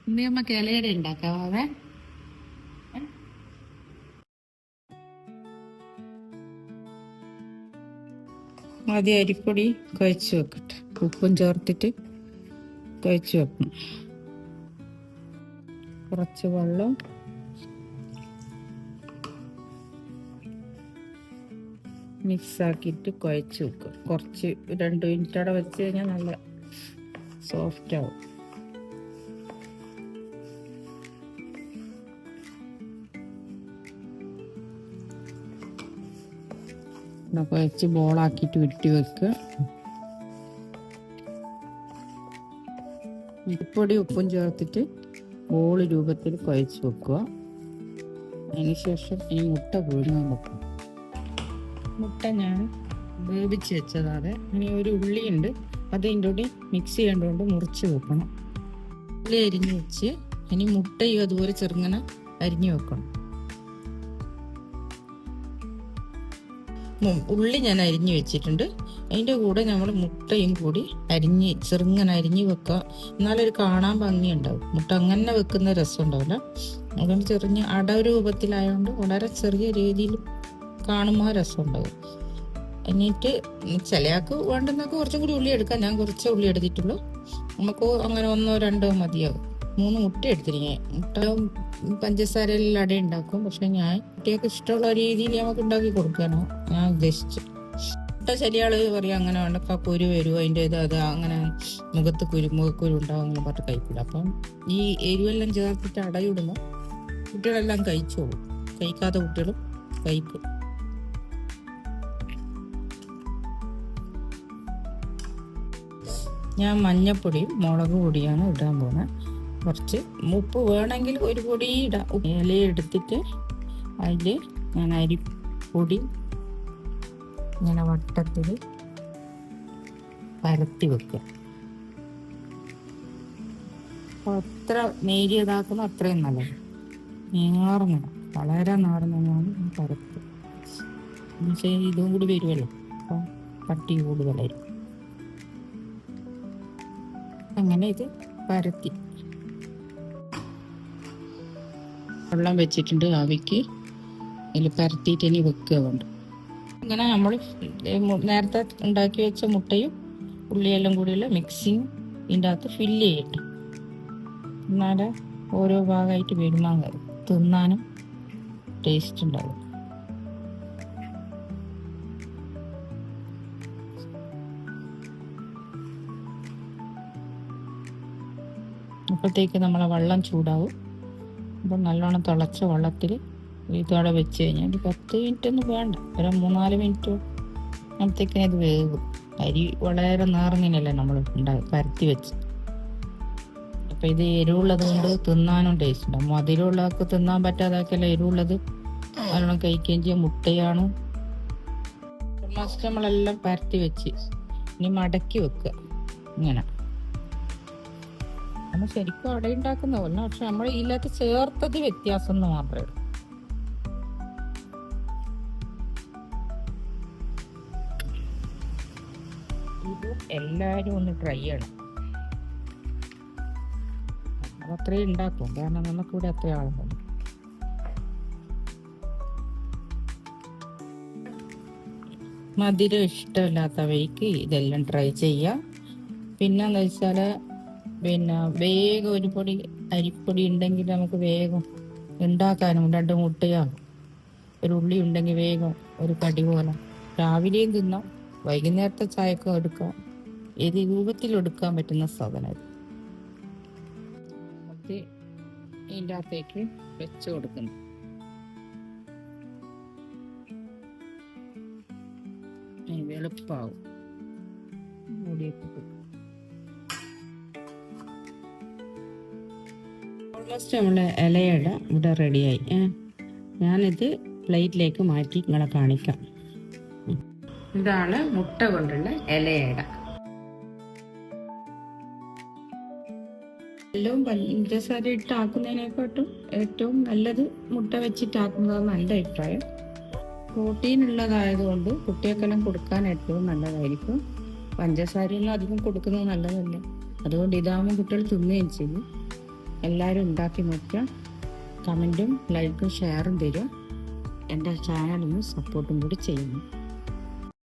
ഇന്ന് നമുക്ക് ഇലയുടെ ഉണ്ടാക്കാവേ. ആദ്യം അരിപ്പൊടി കുഴച്ച് വെക്കട്ടെ, ഉപ്പും ചേർത്തിട്ട് കുഴച്ച് വെക്കണം. കുറച്ച് വെള്ളം, മിക്സാക്കിയിട്ട് കുഴച്ച് വെക്കും. കുറച്ച് 2 മിനിറ്റ് അവിടെ വെച്ച് കഴിഞ്ഞാൽ നല്ല സോഫ്റ്റ് ആവും. കുഴച്ച് ബോളാക്കിയിട്ട് ഉരുട്ടി വെക്കുക. അരിപ്പൊടി ഉപ്പും ചേർത്തിട്ട് ബോൾ രൂപത്തിൽ കുഴച്ച് വെക്കുക. അതിനുശേഷം ഈ മുട്ട പുഴുങ്ങാൻ വെക്കും. മുട്ട ഞാൻ വേവിച്ച് വെച്ചതാണ്. ഇനി ഒരു ഉള്ളിയുണ്ട്, അതിൻ്റെ കൂടി മിക്സ് ചെയ്യേണ്ടതുകൊണ്ട് മുറിച്ച് വെക്കണം. ഉള്ളി അരിഞ്ഞ് വെച്ച് ഇനി മുട്ടയും അതുപോലെ ചെറുങ്ങനെ അരിഞ്ഞു വെക്കണം. ഉള്ളി ഞാൻ അരിഞ്ഞു വെച്ചിട്ടുണ്ട്. അതിൻ്റെ കൂടെ നമ്മൾ മുട്ടയും കൂടി ചെറുങ്ങനെ അരിഞ്ഞ് വെക്കുക. എന്നാലൊരു കാണാൻ ഭംഗിയുണ്ടാവും. മുട്ട അങ്ങനെ വെക്കുന്ന രസം ഉണ്ടാവില്ല. അതുകൊണ്ട് ചെറിയ അട രൂപത്തിലായതുകൊണ്ട് വളരെ ചെറിയ രീതിയിൽ കാണുമ്പോൾ രസം ഉണ്ടാവും. എന്നിട്ട് ചിലയാൾക്ക് വേണ്ടുന്നൊക്കെ കുറച്ചും കൂടി ഉള്ളി എടുക്കാം. ഞാൻ കുറച്ച് ഉള്ളി എടുത്തിട്ടുള്ളൂ. നമുക്ക് അങ്ങനെ 1 2 മതിയാവും. 3 മുട്ട എടുത്തിരിക്കുക. മുട്ട പഞ്ചസാരയിൽ അട ഉണ്ടാക്കും. പക്ഷെ ഞാൻ കുട്ടികൾക്ക് ഇഷ്ടമുള്ള രീതിയിൽ നമുക്ക് ഉണ്ടാക്കി കൊടുക്കാനോ ഞാൻ ഉദ്ദേശിച്ചു. മുട്ട ചില ആള് പറയാം അങ്ങനെ വേണ്ട, കുരു വരും, അതിൻ്റെ അത് അങ്ങനെ മുഖക്കുരു ഉണ്ടാവും അങ്ങനെ പറഞ്ഞിട്ട് കഴിക്കില്ല. അപ്പം ഈ എരിവെല്ലാം ചേർത്തിട്ട് അടയിടുമ്പോൾ കുട്ടികളെല്ലാം കഴിച്ചോളും. കഴിക്കാത്ത കുട്ടികളും കഴിക്കും. ഞാൻ മഞ്ഞപ്പൊടിയും മുളക് പൊടിയാണ് ഇടാൻ പോകുന്നത്. കുറച്ച് ഉപ്പ് വേണമെങ്കിൽ ഒരു പൊടി ഇടാം. ഇല എടുത്തിട്ട് അതിൽ ഞാൻ അരിപ്പൊടി ഇങ്ങനെ വട്ടത്തിൽ പരത്തി വെക്കുക. എത്ര നേരിയതാക്കുന്ന അത്രയും നല്ലത്. നേർന്ന വളരെ നേർന്നാണ് പരത്തി. പക്ഷേ ഇതും കൂടി വരുമല്ലോ, അപ്പം കട്ടി കൂടുതലായിരിക്കും. അങ്ങനെ ഇത് പരത്തി വെള്ളം വെച്ചിട്ടുണ്ട് ആവിക്ക്. അതിൽ പരത്തിയിട്ട് ഇനി വെക്കുക കൊണ്ട് അങ്ങനെ നമ്മൾ നേരത്തെ ഉണ്ടാക്കി വെച്ച മുട്ടയും ഉള്ളിയെല്ലാം കൂടിയുള്ള മിക്സിങ് ഇതിൻ്റെ അകത്ത് ഫില്ല് ചെയ്യട്ടെ. എന്നാലേ ഓരോ ഭാഗമായിട്ട് വരുമ്പോൾ തിന്നാനും ടേസ്റ്റ് ഉണ്ടാവും. അപ്പോഴത്തേക്ക് നമ്മളെ വെള്ളം ചൂടാവും. അപ്പം നല്ലോണം തിളച്ച വെള്ളത്തിൽ ഇതോടെ വെച്ച് കഴിഞ്ഞാൽ ഒരു 10 മിനിറ്റ് ഒന്നും വേണ്ട, ഒരു 3-4 മിനിറ്റ് അപ്പോഴത്തേക്കിന് ഇത് വേകും. അരി വളരെ നേർന്നിനല്ലേ നമ്മൾ പരത്തി വെച്ച്. അപ്പം ഇത് എരിവുള്ളത് കൊണ്ട് തിന്നാനും ടേസ്റ്റ് ഉണ്ടാവും. മധുരമുള്ളതൊക്കെ തിന്നാൻ പറ്റാതാക്കല്ല എരിവുള്ളത് നല്ലോണം കഴിക്കുകയും ചെയ്യാം. മുട്ടയാണ് നമ്മളെല്ലാം പരത്തി വെച്ച് ഇനി മടക്കി വെക്കുക. ഇങ്ങനെ നമ്മൾ ശരിക്കും അവിടെ ഉണ്ടാക്കുന്ന പോലെ, പക്ഷെ നമ്മൾ ഇതിനകത്ത് ചേർത്തത് വ്യത്യാസം എന്ന് മാത്രമേ ഉള്ളൂ. ഇത് എല്ലാവരും ഒന്ന് ട്രൈ ചെയ്യണം. അതത്രയും ഉണ്ടാക്കും, കാരണം നമുക്കിവിടെ അത്ര ആളുണ്ട്. മധുരം ഇഷ്ടമില്ലാത്തവയ്ക്ക് ഇതെല്ലാം ട്രൈ ചെയ്യാം. പിന്നെന്ന് വെച്ചാൽ വേഗം ഒരു പൊടി അരിപ്പൊടി ഉണ്ടെങ്കിൽ നമുക്ക് വേഗം ഉണ്ടാക്കാനും 2 മുട്ടയോ ഒരു ഉള്ളി ഉണ്ടെങ്കിൽ വേഗം ഒരു കടി പോലെ രാവിലെയും തിന്നാം, വൈകുന്നേരത്തെ ചായക്കും എടുക്കാം. ഏത് രൂപത്തിൽ എടുക്കാൻ പറ്റുന്ന സാധനം ഇത് ഇതിൻ്റെ അകത്തേക്ക് വെച്ച് കൊടുക്കുന്നു. എളുപ്പമാവും. ഓൾമോസ്റ്റ് നമ്മളെ ഇലയട ഇവിടെ റെഡിയായി. ഞാനിത് പ്ലേറ്റിലേക്ക് മാറ്റി നിങ്ങളെ കാണിക്കാം. ഇതാണ് മുട്ട കൊണ്ടുള്ള ഇലയട. എല്ലാം പഞ്ചസാര ഇട്ടാക്കുന്നതിനെക്കാട്ടും ഏറ്റവും നല്ലത് മുട്ട വെച്ചിട്ടാക്കുന്നതാണ് എൻ്റെ അഭിപ്രായം. പ്രോട്ടീൻ ഉള്ളതായതുകൊണ്ട് കുട്ടികൾക്കെല്ലാം കൊടുക്കാൻ ഏറ്റവും നല്ലതായിരിക്കും. പഞ്ചസാരയൊന്നും അധികം കൊടുക്കുന്നത് നല്ലതല്ല. അതുകൊണ്ട് ഇതാകുമ്പോൾ കുട്ടികൾ തിന്നുകയും ചെയ്യും. എല്ലാവരും ഉണ്ടാക്കി നോക്കുക. കമൻറ്റും ലൈക്കും ഷെയറും തരും. എൻ്റെ ചാനലിന് സപ്പോർട്ടും കൂടി ചെയ്യുന്നു.